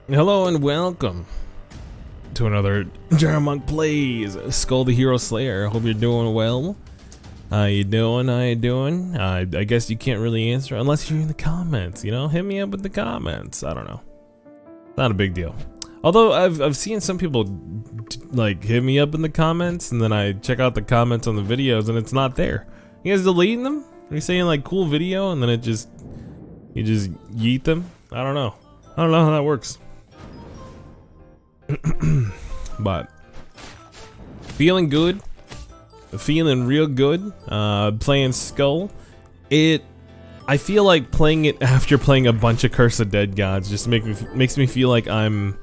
Hello and welcome to another Gyromonk Plays Skul the Hero Slayer. Hope you're doing well. How you doing? I guess you can't really answer unless you're in the comments, you know? Hit me up with the comments. I don't know. Not a big deal. Although I've seen some people like hit me up in the comments and then I check out the comments on the videos and it's not there. You guys deleting them? Are you saying like cool video and then you just yeet them? I don't know. I don't know how that works. But feeling good, feeling real good. Playing Skul. I feel like playing it after playing a bunch of Curse of Dead Gods just makes me feel like I'm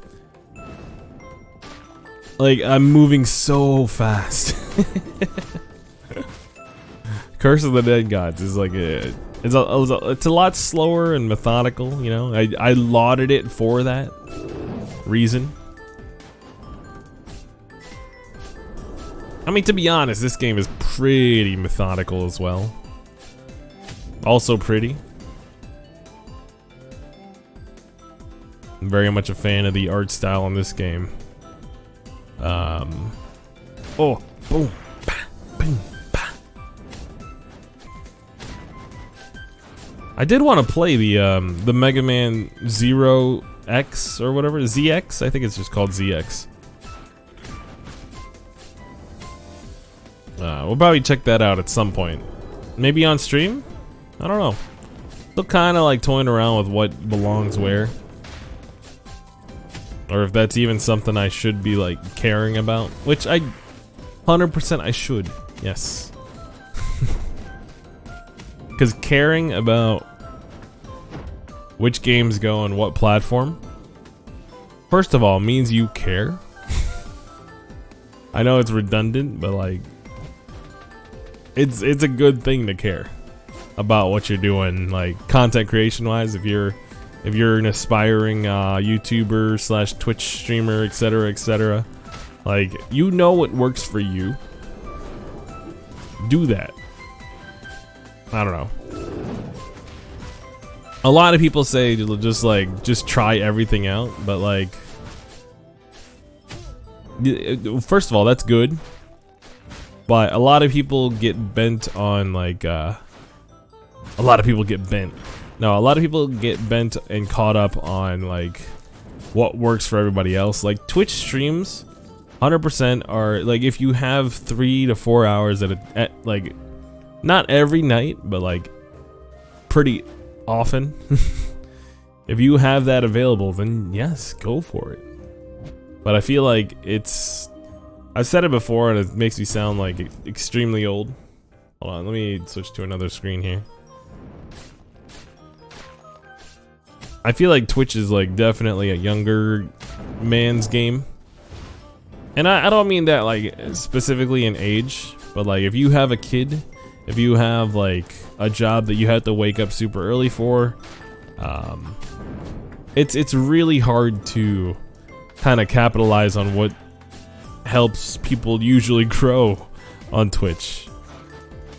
moving so fast. Curse of the Dead Gods is like it's a lot slower and methodical. You know, I lauded it for that reason. I mean, to be honest, this game is pretty methodical as well. Also pretty. I'm very much a fan of the art style in this game. Oh, boom, bah, boom, bah. I did want to play the Mega Man Zero X or whatever, ZX. I think it's just called ZX. We'll probably check that out at some point. Maybe on stream? I don't know. Still kind of like toying around with what belongs where. Or if that's even something I should be like caring about. Which 100% I should. Yes. Because caring about which games go on what platform, first of all, means you care. I know it's redundant, but like it's a good thing to care about what you're doing, like content creation wise. If you're an aspiring YouTuber / Twitch streamer, etc., like, you know what works for you. Do that. I don't know. A lot of people say just try everything out, but like, first of all, that's good. But a lot of people get bent on like a lot of people get bent and caught up on like what works for everybody else. Like Twitch streams 100% are like, if you have 3 to 4 hours at like, not every night, but like pretty often. If you have that available, then yes, go for it. But I feel like I've said it before and it makes me sound like extremely old. Hold on, let me switch to another screen here. I feel like Twitch is like definitely a younger man's game. And I don't mean that like specifically in age, but like if you have a kid, if you have like a job that you have to wake up super early for, it's really hard to kind of capitalize on what helps people usually grow on Twitch,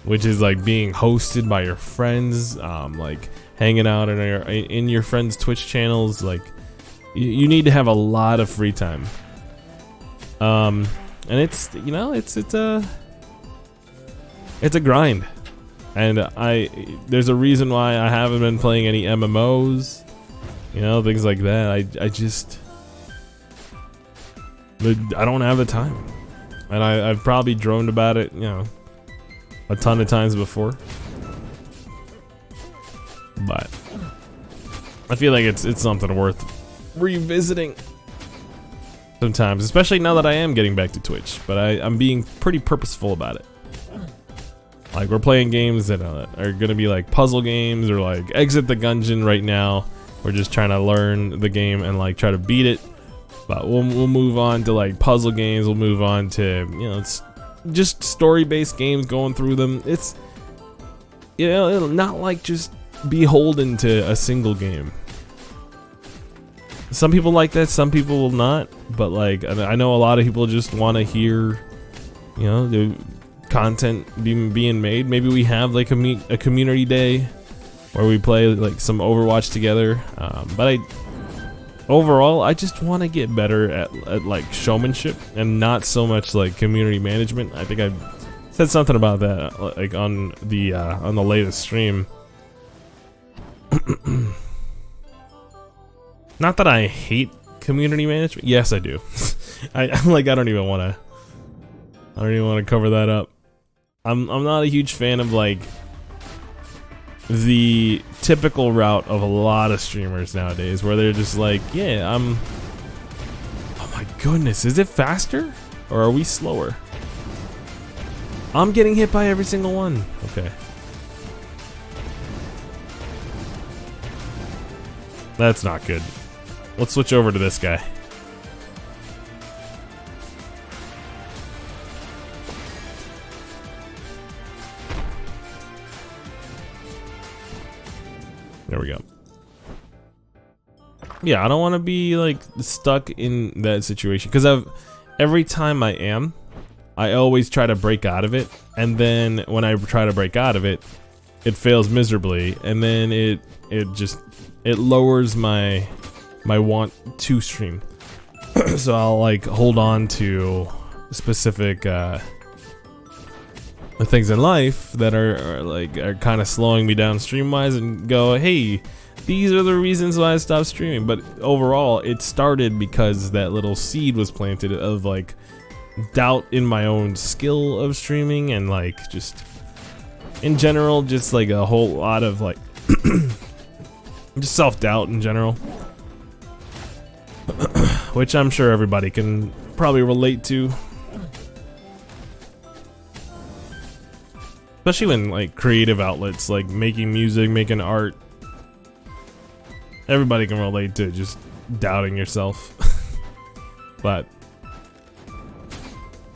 which is like being hosted by your friends, like hanging out in your friends' Twitch channels. Like you need to have a lot of free time, and it's, you know, it's a grind, and there's a reason why I haven't been playing any MMOs, you know, things like that. I don't have the time, and I've probably droned about it, you know, a ton of times before. But I feel like it's something worth revisiting sometimes, especially now that I am getting back to Twitch. But I'm being pretty purposeful about it. Like, we're playing games that are gonna be like puzzle games or like Exit the Gungeon right now. We're just trying to learn the game and like try to beat it. But we'll move on to like puzzle games. We'll move on to, you know, it's just story-based games, going through them. It's, you know, it'll not like just beholden to a single game. Some people like that, some people will not. But like, I know a lot of people just want to hear, you know, the content being made. Maybe we have like a community day where we play like some Overwatch together. But overall, I just want to get better at like showmanship and not so much like community management. I think I said something about that like on the latest stream. Not that I hate community management. Yes, I do. I'm like, I don't even want to cover that up. I'm not a huge fan of like the typical route of a lot of streamers nowadays, where they're just like, yeah, oh my goodness, is it faster or are we slower? I'm getting hit by every single one. Okay. That's not good. Let's switch over to this guy. There we go. Yeah, I don't want to be like stuck in that situation, because every time I always try to break out of it, and then when I try to break out of it, it fails miserably, and then it lowers my want to stream. So I'll like hold on to specific things in life that are kind of slowing me down stream wise, and go, hey, these are the reasons why I stopped streaming. But overall, it started because that little seed was planted of like doubt in my own skill of streaming, and like just in general, just like a whole lot of like just self-doubt in general. Which I'm sure everybody can probably relate to. Especially when like creative outlets like making music, making art, everybody can relate to just doubting yourself. But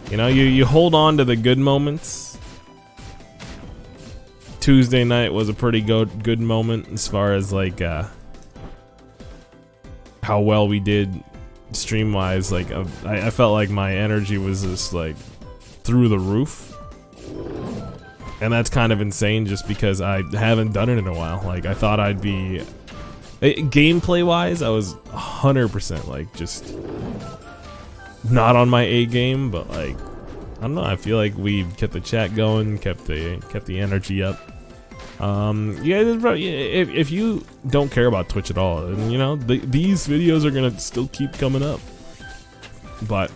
you know, you hold on to the good moments. Tuesday night was a pretty good moment as far as like how well we did stream wise. Like I felt like my energy was just like through the roof, and that's kind of insane just because I haven't done it in a while. Like I thought I'd be gameplay wise, I was 100% like just not on my A game, but like I don't know, I feel like we kept the chat going, kept the energy up. Yeah, if you don't care about Twitch at all, and you know, these videos are gonna still keep coming up. But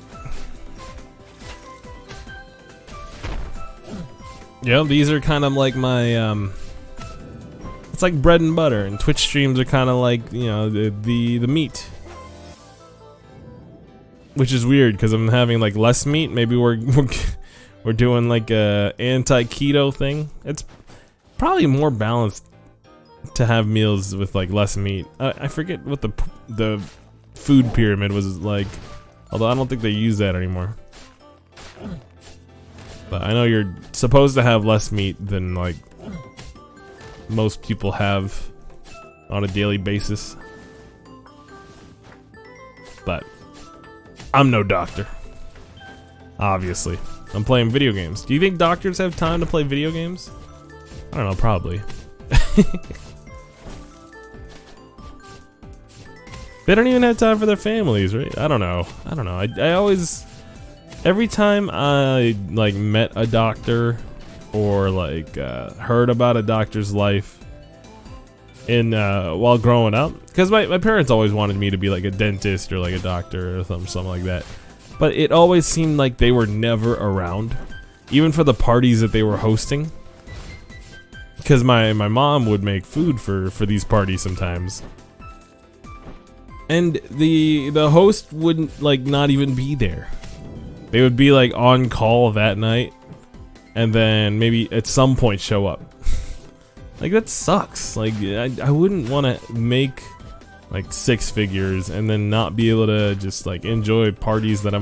yeah, these are kind of like my it's like bread and butter, and Twitch streams are kind of like, you know, the meat. Which is weird because I'm having like less meat. Maybe we're doing like a anti-keto thing. It's probably more balanced to have meals with like less meat. I forget what the food pyramid was like, although I don't think they use that anymore. But I know you're supposed to have less meat than like most people have on a daily basis. But I'm no doctor. Obviously. I'm playing video games. Do you think doctors have time to play video games? I don't know, probably. They don't even have time for their families, right? I don't know. I always, every time I like met a doctor or like heard about a doctor's life in while growing up, because my parents always wanted me to be like a dentist or like a doctor or something like that, but it always seemed like they were never around, even for the parties that they were hosting. Because my mom would make food for these parties sometimes, and the host wouldn't like not even be there. They would be like on call that night, and then maybe at some point show up. Like that sucks. Like I wouldn't want to make like 6 figures and then not be able to just like enjoy parties that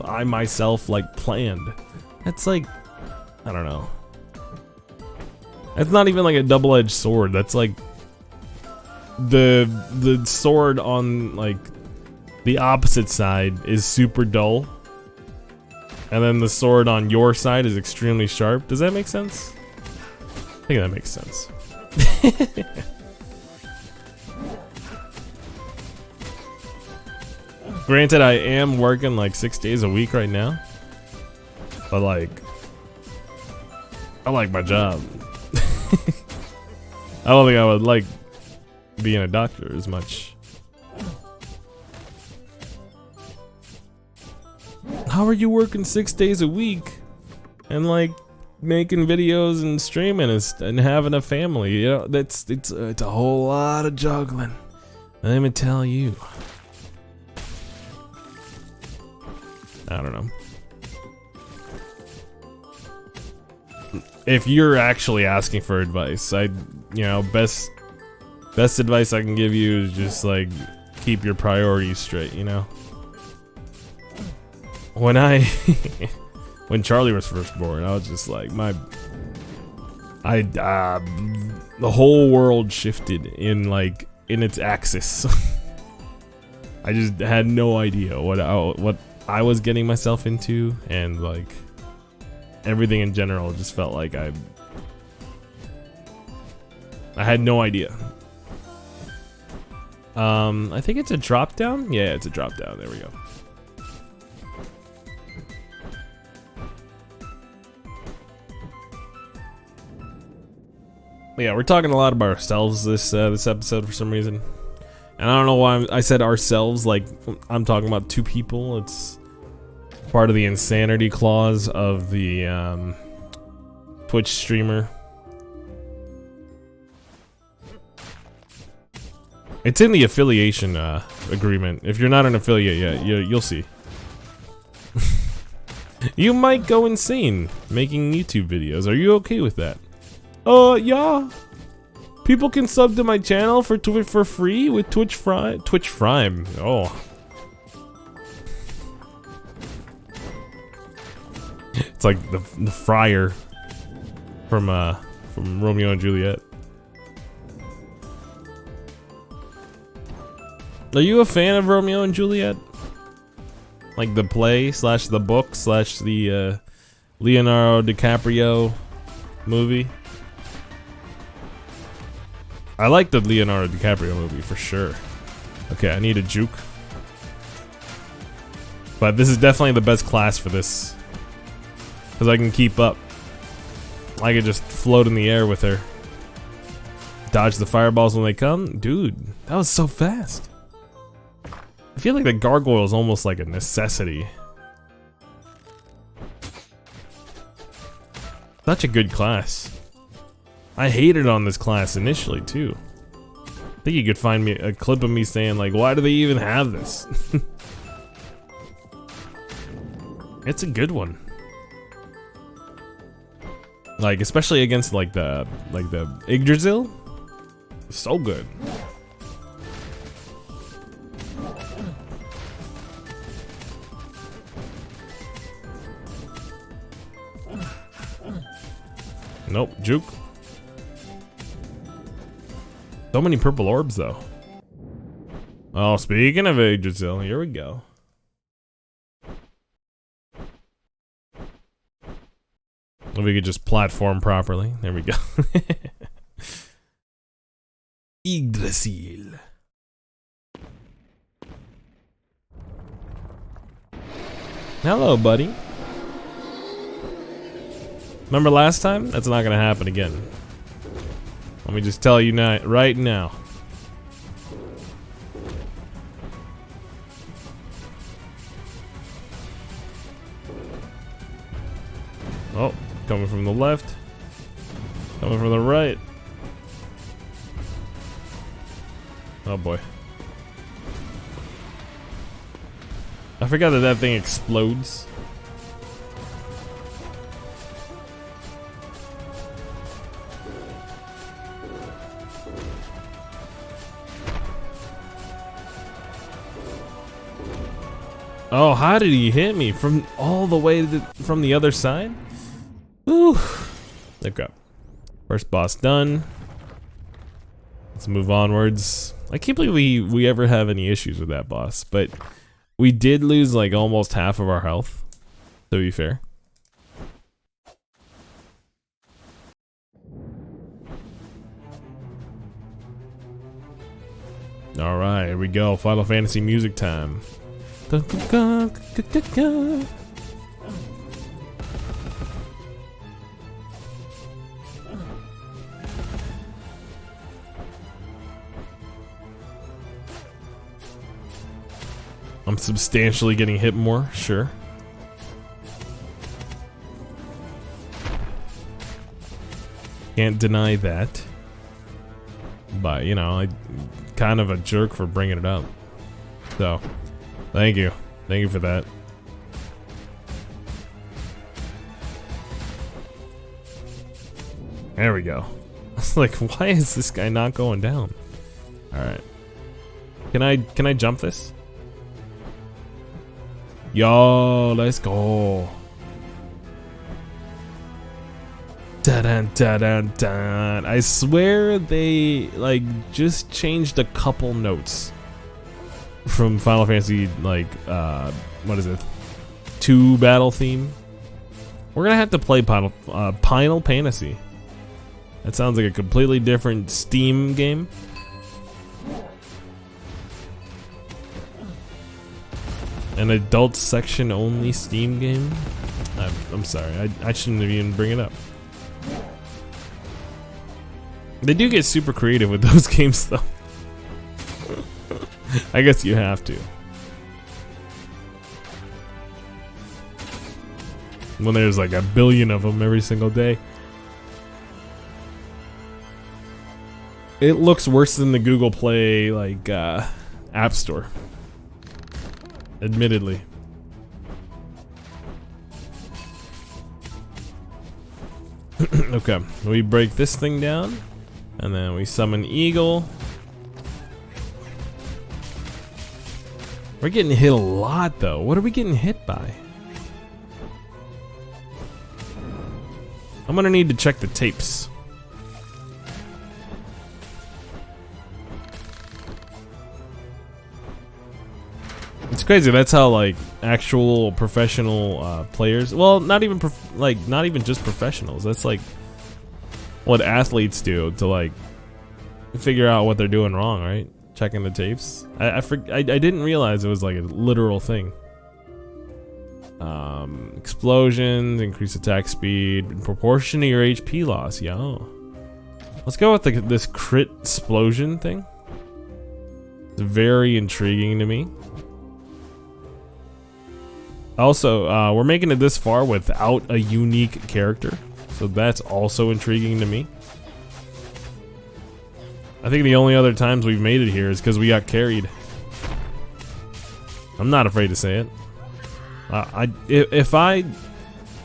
I myself like planned. That's like, I don't know. That's not even like a double-edged sword. That's like the sword on like the opposite side is super dull, and then the sword on your side is extremely sharp. Does that make sense? I think that makes sense. Granted, I am working like 6 days a week right now, but like, I like my job. I don't think I would like being a doctor as much. How are you working 6 days a week and like making videos and streaming and having a family? You know, it's a whole lot of juggling. Let me tell you. I don't know. If you're actually asking for advice, you know, best advice I can give you is just like keep your priorities straight, you know. When when Charlie was first born, I was just like the whole world shifted in its axis. I just had no idea what I was getting myself into, and like everything in general just felt like I had no idea. I think it's a drop down. Yeah, it's a drop down. There we go. Yeah, we're talking a lot about ourselves this episode for some reason, and I don't know why I said ourselves. Like I'm talking about two people. It's part of the insanity clause of the Twitch streamer. It's in the affiliation agreement. If you're not an affiliate yet, you'll see. You might go insane making YouTube videos. Are you okay with that? Yeah. People can sub to my channel for free with Twitch Prime. Oh. It's like the friar from Romeo and Juliet. Are you a fan of Romeo and Juliet? Like the play / the book / the Leonardo DiCaprio movie? I like the Leonardo DiCaprio movie for sure. Okay, I need a juke. But this is definitely the best class for this, because I can keep up. I can just float in the air with her. Dodge the fireballs when they come. Dude, that was so fast. I feel like the gargoyle is almost like a necessity. Such a good class. I hated on this class initially too. I think you could find me a clip of me saying like, why do they even have this? It's a good one. Like especially against like the Yggdrasil. So good. Nope, juke. So many purple orbs though. Oh, speaking of Yggdrasil, here we go. If we could just platform properly. There we go. Yggdrasil. Hello, buddy. Remember last time? That's not gonna happen again. Let me just tell you now, right now. Oh, coming from the left. Coming from the right. Oh boy. I forgot that that thing explodes. Oh, how did he hit me? From all the way from the other side? Ooh. Okay. First boss done. Let's move onwards. I can't believe we ever have any issues with that boss, but we did lose like almost half of our health, to be fair. Alright, here we go. Final Fantasy music time. I'm substantially getting hit more, sure. Can't deny that. But, you know, I'm kind of a jerk for bringing it up. So, thank you. Thank you for that. There we go. I was like, why is this guy not going down? Alright. Can I jump this? Yo, let's go. Dun, dun, dun, dun. I swear they like just changed a couple notes from Final Fantasy, like what is it? 2 battle theme. We're gonna have to play Final Fantasy. That sounds like a completely different Steam game. An adult section only Steam game? I'm sorry, I shouldn't even bring it up. They do get super creative with those games though. I guess you have to. When there's like a billion of them every single day. It looks worse than the Google Play like App Store. Admittedly. Okay, we break this thing down, and then we summon Eagle. We're getting hit a lot though. What are we getting hit by? I'm gonna need to check the tapes. It's crazy. That's how like actual professional players. Well, not even just professionals. That's like what athletes do to like figure out what they're doing wrong, right? Checking the tapes. I didn't realize it was like a literal thing. Explosions, increase attack speed in proportion to your HP loss. Yo, let's go with this crit explosion thing. It's very intriguing to me. Also, we're making it this far without a unique character, so that's also intriguing to me. I think the only other times we've made it here is because we got carried. I'm not afraid to say it. If I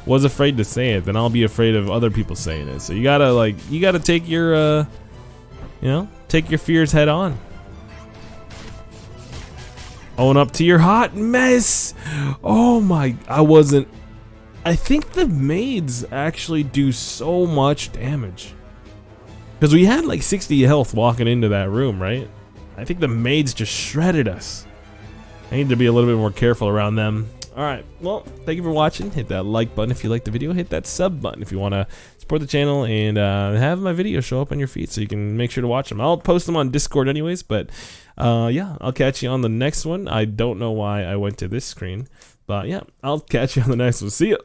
was afraid to say it, then I'll be afraid of other people saying it. So you gotta take your, take your fears head on. Own up to your hot mess. Oh my, I think the maids actually do so much damage. Because we had like 60 health walking into that room, right? I think the maids just shredded us. I need to be a little bit more careful around them. Alright, well, thank you for watching. Hit that like button if you liked the video. Hit that sub button if you want to support the channel and have my videos show up on your feed so you can make sure to watch them. I'll post them on Discord anyways, but yeah, I'll catch you on the next one. I don't know why I went to this screen, but yeah, I'll catch you on the next one. See ya!